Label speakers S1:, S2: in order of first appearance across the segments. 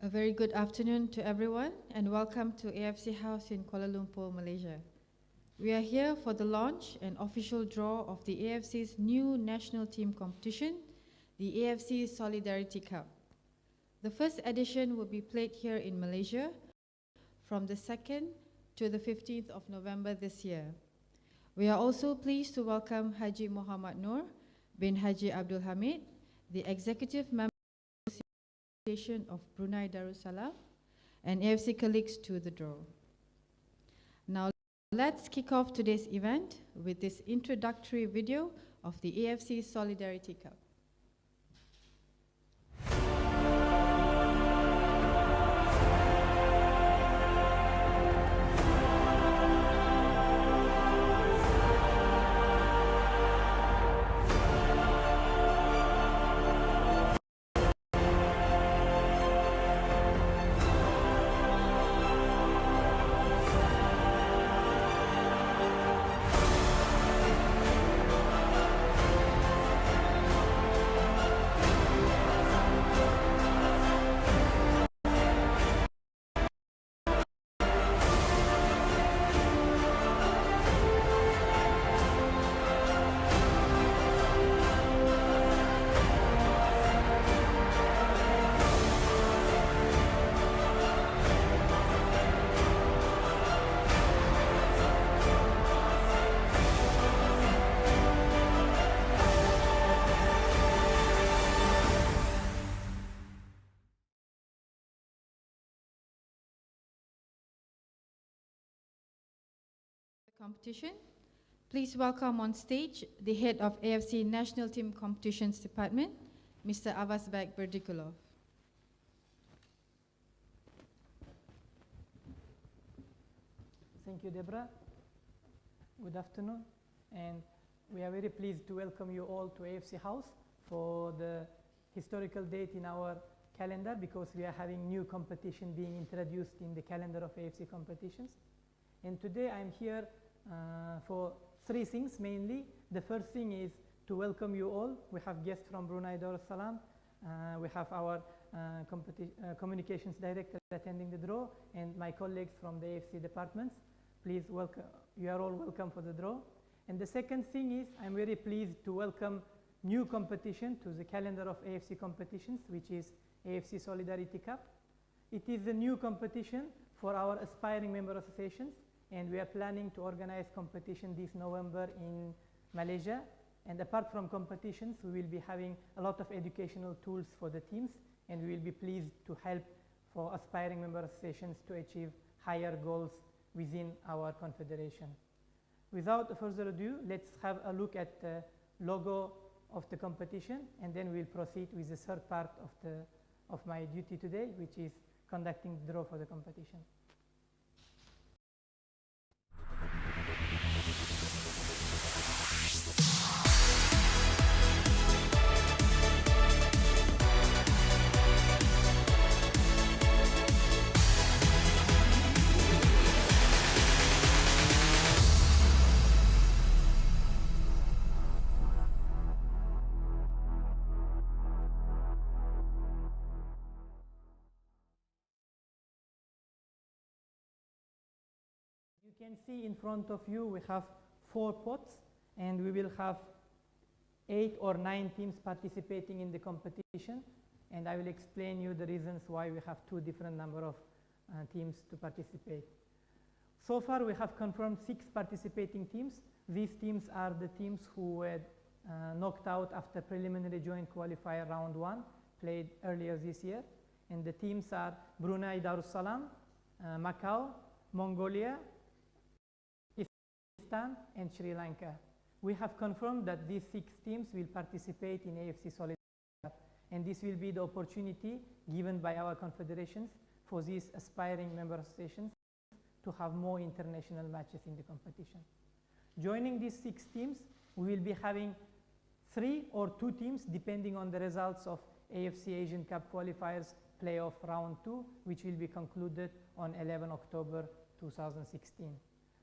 S1: A very good afternoon to everyone and welcome to AFC House in Kuala Lumpur, Malaysia. We are here for the launch and official draw of the AFC's new national team competition, the AFC Solidarity Cup. The first edition will be played here in Malaysia from the 2nd to the 15th of November this year. We are also pleased to welcome Haji Muhammad Noor bin Haji Abdul Hamid, the Executive Member of Brunei Darussalam, and AFC colleagues to the draw. Now let's kick off today's event with this introductory video of the AFC Solidarity Cup. Competition. Please welcome on stage the head of AFC National Team Competitions Department, Mr. Avazbek Berdikulov.
S2: Thank you, Deborah. Good afternoon, and we are very pleased to welcome you all to AFC House for the historical date in our calendar, because we are having new competition being introduced in the calendar of AFC competitions. And today I'm here for three things mainly. The first thing is to welcome you all. We have guests from Brunei Darussalam. We have our communications director attending the draw, and my colleagues from the AFC departments. Please welcome, you are all welcome for the draw. And the second thing is I'm very pleased to welcome new competition to the calendar of AFC competitions, which is AFC Solidarity Cup. It is a new competition for our aspiring member associations, and we are planning to organize competition this November in Malaysia. And apart from competitions, we will be having a lot of educational tools for the teams, and we will be pleased to help for aspiring member associations to achieve higher goals within our confederation. Without further ado, let's have a look at the logo of the competition, and then we'll proceed with the third part of my duty today, which is conducting the draw for the competition. You can see in front of you we have 4 pots, and we will have 8 or 9 teams participating in the competition, and I will explain you the reasons why we have 2 different number of teams to participate. So far we have confirmed 6 participating teams. These teams are the teams who were knocked out after preliminary joint qualifier round 1 played earlier this year, and the teams are Brunei Darussalam, Macau, Mongolia, and Sri Lanka. We have confirmed that these 6 teams will participate in AFC Solidarity Cup, and this will be the opportunity given by our confederations for these aspiring member associations to have more international matches in the competition. Joining these 6 teams, we will be having 3 or 2 teams depending on the results of AFC Asian Cup qualifiers playoff round 2, which will be concluded on 11 October 2016.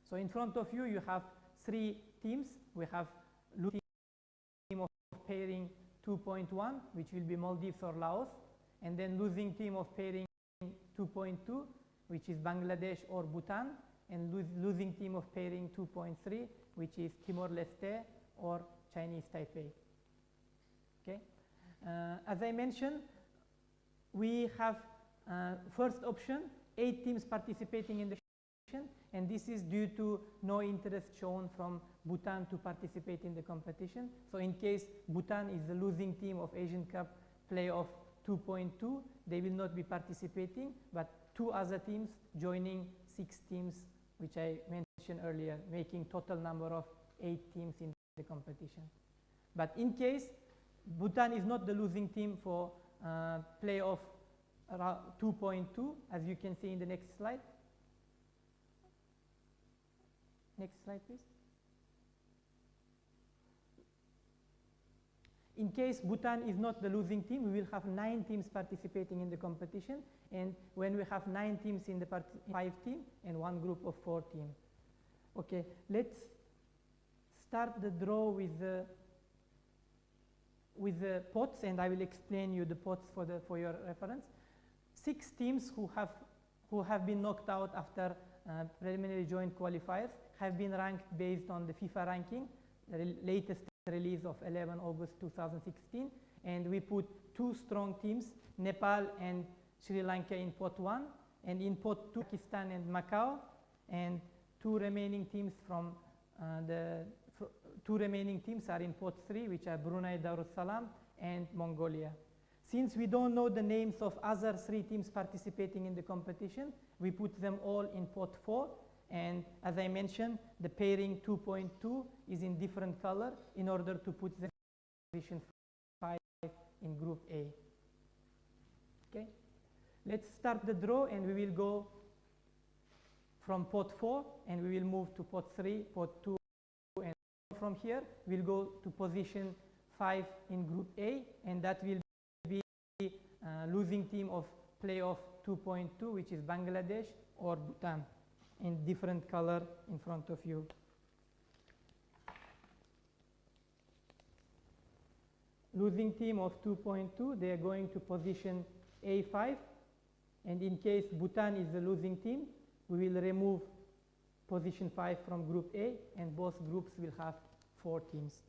S2: So in front of you, you have 3 teams. We have losing team of pairing 2.1, which will be Maldives or Laos, and then losing team of pairing 2.2, which is Bangladesh or Bhutan, and losing team of pairing 2.3, which is Timor-Leste or Chinese Taipei. Okay. As I mentioned, we have first option, 8 teams participating in the competition, and this is due to no interest shown from Bhutan to participate in the competition. So in case Bhutan is the losing team of Asian Cup playoff 2.2, they will not be participating, but 2 other teams joining 6 teams, which I mentioned earlier, making total number of 8 teams in the competition. But in case Bhutan is not the losing team for playoff 2.2, as you can see in the next slide. Next slide, please. In case Bhutan is not the losing team, we will have 9 teams participating in the competition, and when we have 9 teams in the 5 team and 1 group of 4 teams. Okay, let's start the draw with the pots, and I will explain you the pots for your reference. 6 teams who have been knocked out after preliminary joint qualifiers have been ranked based on the FIFA ranking, the latest release of 11 August 2016, and we put 2 strong teams, Nepal and Sri Lanka in pot 1, and in pot 2 Pakistan and Macau, and 2 remaining teams from two remaining teams are in pot 3, which are Brunei Darussalam and Mongolia. Since we don't know the names of other 3 teams participating in the competition, we put them all in pot 4, and as I mentioned, the pairing 2.2 is in different color in order to put them in position 5 in group A. Okay, let's start the draw, and we will go from pot 4 and we will move to pot 3, pot 2, and from here we'll go to position 5 in group A, and that will be losing team of playoff 2.2, which is Bangladesh or Bhutan, in different color in front of you. Losing team of 2.2, they are going to position A5, and in case Bhutan is the losing team, we will remove position 5 from group A, and both groups will have 4 teams.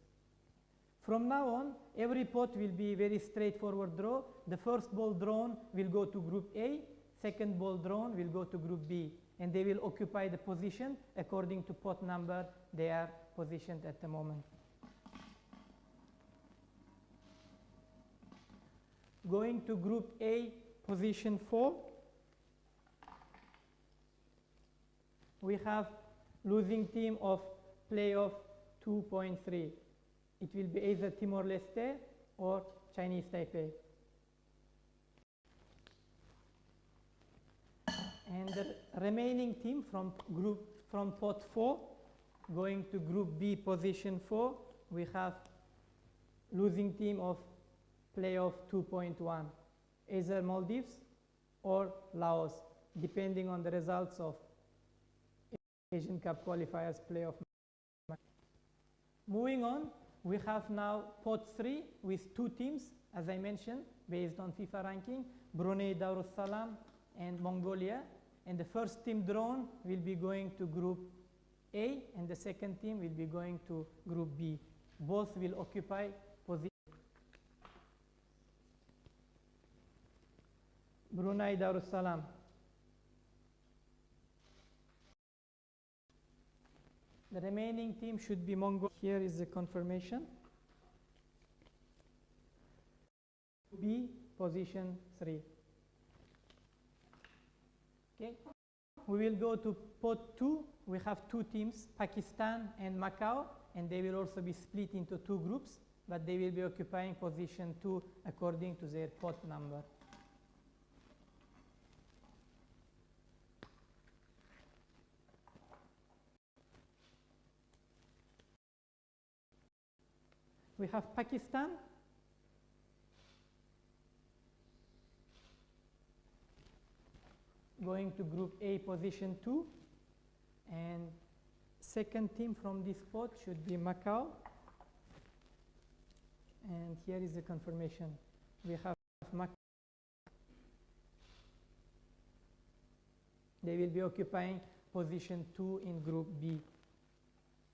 S2: From now on, every pot will be very straightforward draw. The first ball drawn will go to group A, second ball drawn will go to group B, and they will occupy the position according to pot number they are positioned at the moment. Going to group A, position 4, we have losing team of playoff 2.3. It will be either Timor-Leste or Chinese Taipei. And the remaining team from pot 4 going to group B, position 4, we have losing team of playoff 2.1, either Maldives or Laos, depending on the results of Asian Cup qualifiers playoff. Moving on, we have now pot 3 with 2 teams, as I mentioned, based on FIFA ranking, Brunei Darussalam and Mongolia, and the first team drawn will be going to group A, and the second team will be going to group B. Both will occupy position. Brunei Darussalam. The remaining team should be Mongolia. Here is the confirmation. B, position 3. Okay. We will go to pot 2. We have 2 teams, Pakistan and Macau, and they will also be split into 2 groups, but they will be occupying position 2 according to their pot number. We have Pakistan, going to group A, position 2, and second team from this pot should be Macau, and here is the confirmation. We have Macau. They will be occupying position 2 in Group B.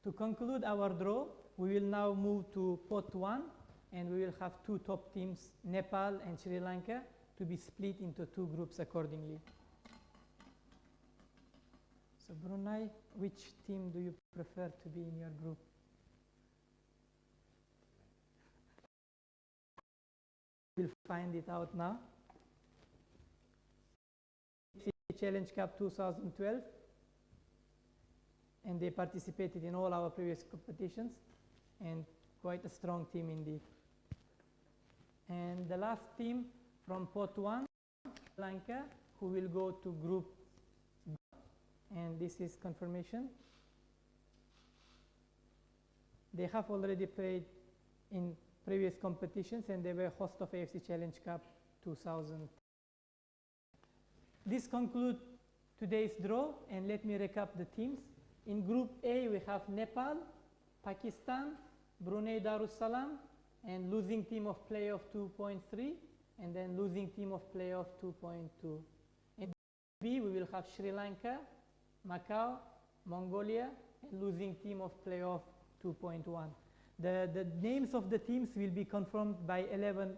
S2: To conclude our draw, we will now move to pot 1, and we will have 2 top teams, Nepal and Sri Lanka, to be split into 2 groups accordingly. So Brunei, which team do you prefer to be in your group? We'll find it out now. Challenge Cup 2012, and they participated in all our previous competitions, and quite a strong team indeed. And the last team from pot 1, Sri Lanka, who will go to Group B, and this is confirmation. They have already played in previous competitions, and they were host of AFC Challenge Cup 2000. This concludes today's draw, and let me recap the teams. In Group A, we have Nepal, Pakistan, Brunei Darussalam, and losing team of playoff 2.3, and then losing team of playoff 2.2. In B, we will have Sri Lanka, Macau, Mongolia, and losing team of playoff 2.1. The names of the teams will be confirmed by 11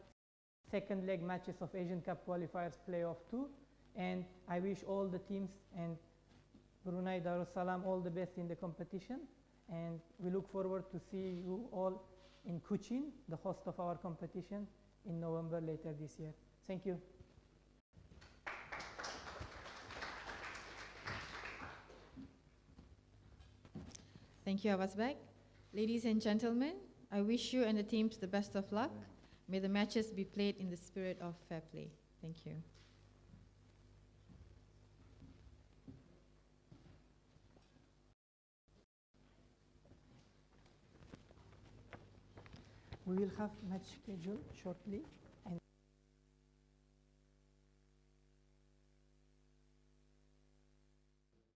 S2: second leg matches of Asian Cup qualifiers playoff 2. And I wish all the teams and Brunei Darussalam all the best in the competition, and we look forward to see you all in Kuching, the host of our competition, in November later this year. Thank you.
S1: Thank you, Abbasbek. Ladies and gentlemen, I wish you and the teams the best of luck. May the matches be played in the spirit of fair play. Thank you.
S2: We will have match schedule shortly.